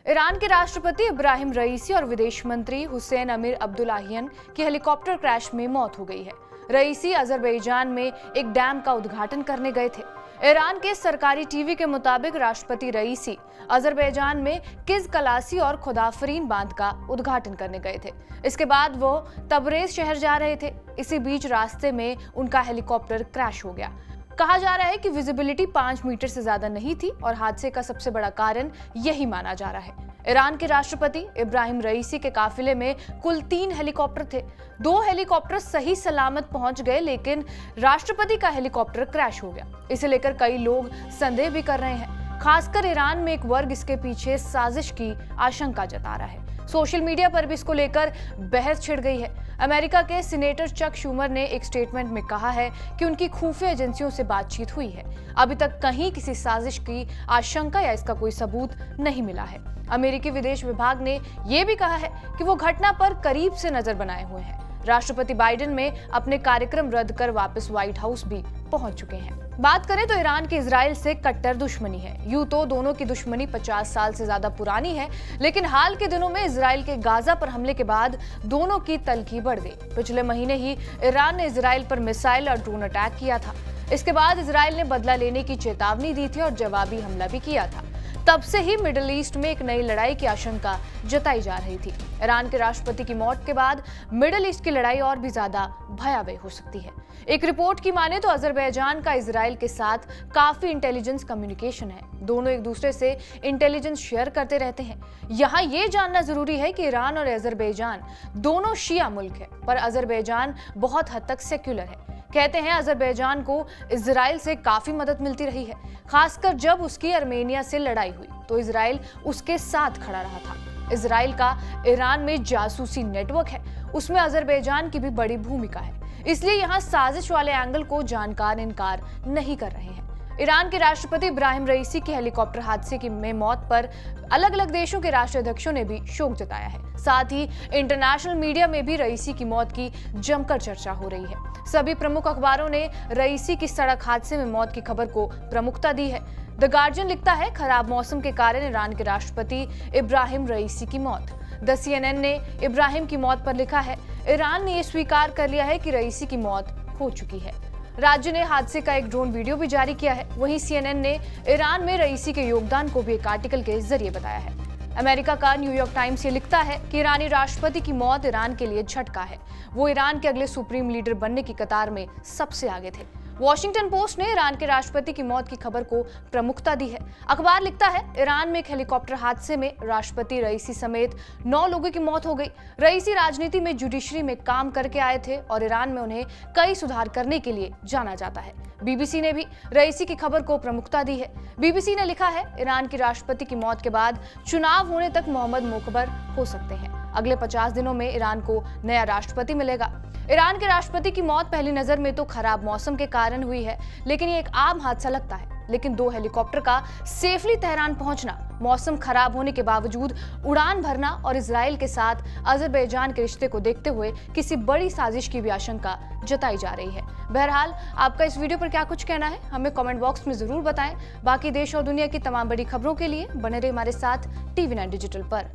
Iran के राष्ट्रपति इब्राहिम रईसी और विदेश मंत्री हुसैन अमीर अब्दुल्लाहियन की हेलीकॉप्टर क्रैश में मौत हो गई है। रईसी अजरबैजान में एक डैम का उद्घाटन करने गए थे। ईरान के सरकारी टीवी के मुताबिक राष्ट्रपति रईसी अजरबैजान में किज कलासी और खुदाफरीन बांध का उद्घाटन करने गए थे। इसके बाद वो तबरेज शहर जा रहे थे। इसी बीच रास्ते में उनका हेलीकॉप्टर क्रैश हो गया। कहा जा रहा है कि विजिबिलिटी 5 मीटर से ज्यादा नहीं थी और हादसे का सबसे बड़ा कारण यही माना जा रहा है। ईरान के राष्ट्रपति इब्राहिम रईसी के काफिले में कुल 3 हेलीकॉप्टर थे। 2 हेलीकॉप्टर सही सलामत पहुंच गए, लेकिन राष्ट्रपति का हेलीकॉप्टर क्रैश हो गया। इसे लेकर कई लोग संदेह भी कर रहे हैं। खासकर ईरान में एक वर्ग इसके पीछे साजिश की आशंका जता रहा है। सोशल मीडिया पर भी इसको लेकर बहस छिड़ गई है। अमेरिका के सीनेटर चक शूमर ने एक स्टेटमेंट में कहा है कि उनकी खुफिया एजेंसियों से बातचीत हुई है। अभी तक कहीं किसी साजिश की आशंका या इसका कोई सबूत नहीं मिला है। अमेरिकी विदेश विभाग ने यह भी कहा है कि वो घटना पर करीब से नजर बनाए हुए हैं। राष्ट्रपति बाइडेन में अपने कार्यक्रम रद्द कर वापस व्हाइट हाउस भी पहुंच चुके हैं। बात करें तो ईरान की इजराइल से कट्टर दुश्मनी है। यूं तो दोनों की दुश्मनी 50 साल से ज्यादा पुरानी है, लेकिन हाल के दिनों में इजराइल के गाजा पर हमले के बाद दोनों की तल्खी बढ़ गई। पिछले महीने ही ईरान ने इजराइल पर मिसाइल और ड्रोन अटैक किया था। इसके बाद इजराइल ने बदला लेने की चेतावनी दी थी और जवाबी हमला भी किया था। तब से ही मिडिल ईस्ट में एक नई लड़ाई की आशंका जताई जा रही थी। ईरान के राष्ट्रपति की मौत के बाद मिडिल ईस्ट की लड़ाई और भी ज्यादा भयावह हो सकती है। एक रिपोर्ट की माने तो अजरबैजान का इजराइल के साथ काफी इंटेलिजेंस कम्युनिकेशन है। दोनों एक दूसरे से इंटेलिजेंस शेयर करते रहते हैं। यहाँ ये जानना जरूरी है कि ईरान और अजरबैजान दोनों शिया मुल्क है, पर अजरबैजान बहुत हद तक सेक्युलर है। कहते हैं अजरबैजान को इजराइल से काफी मदद मिलती रही है, खासकर जब उसकी आर्मेनिया से लड़ाई हुई तो इजराइल उसके साथ खड़ा रहा था। इजराइल का ईरान में जासूसी नेटवर्क है, उसमें अजरबैजान की भी बड़ी भूमिका है। इसलिए यहाँ साजिश वाले एंगल को जानकार इनकार नहीं कर रहे हैं। ईरान के राष्ट्रपति इब्राहिम रईसी की हेलीकॉप्टर हादसे की मौत पर अलग अलग देशों के राष्ट्राध्यक्षों ने भी शोक जताया है। साथ ही इंटरनेशनल मीडिया में भी रईसी की मौत की जमकर चर्चा हो रही है। सभी प्रमुख अखबारों ने रईसी की सड़क हादसे में मौत की खबर को प्रमुखता दी है। द गार्जियन लिखता है, खराब मौसम के कारण ईरान के राष्ट्रपति इब्राहिम रईसी की मौत। द CNN ने इब्राहिम की मौत पर लिखा है, ईरान ने यह स्वीकार कर लिया है कि रईसी की मौत हो चुकी है। राज्य ने हादसे का एक ड्रोन वीडियो भी जारी किया है। वहीं CNN ने ईरान में रईसी के योगदान को भी एक आर्टिकल के जरिए बताया है। अमेरिका का न्यूयॉर्क टाइम्स ये लिखता है कि ईरानी राष्ट्रपति की मौत ईरान के लिए झटका है। वो ईरान के अगले सुप्रीम लीडर बनने की कतार में सबसे आगे थे। वॉशिंगटन पोस्ट ने ईरान के राष्ट्रपति की मौत की खबर को प्रमुखता दी है। अखबार लिखता है, ईरान में एक हेलीकॉप्टर हादसे में राष्ट्रपति रईसी समेत 9 लोगों की मौत हो गई। रईसी राजनीति में जुडिशरी में काम करके आए थे और ईरान में उन्हें कई सुधार करने के लिए जाना जाता है। BBC ने भी रईसी की खबर को प्रमुखता दी है। BBC ने लिखा है, ईरान की राष्ट्रपति की मौत के बाद चुनाव होने तक मोहम्मद मोकबर हो सकते हैं। अगले 50 दिनों में ईरान को नया राष्ट्रपति मिलेगा। ईरान के राष्ट्रपति की मौत पहली नजर में तो खराब मौसम के कारण हुई है, लेकिन ये एक आम हादसा लगता है। लेकिन 2 हेलीकॉप्टर का सेफली तेहरान पहुंचना, मौसम खराब होने के बावजूद उड़ान भरना और इजराइल के साथ अजरबैजान के रिश्ते को देखते हुए किसी बड़ी साजिश की भी आशंका जताई जा रही है। बहरहाल, आपका इस वीडियो पर क्या कुछ कहना है, हमें कमेंट बॉक्स में जरूर बताएं। बाकी देश और दुनिया की तमाम बड़ी खबरों के लिए बने रहिए हमारे साथ TV9 डिजिटल पर।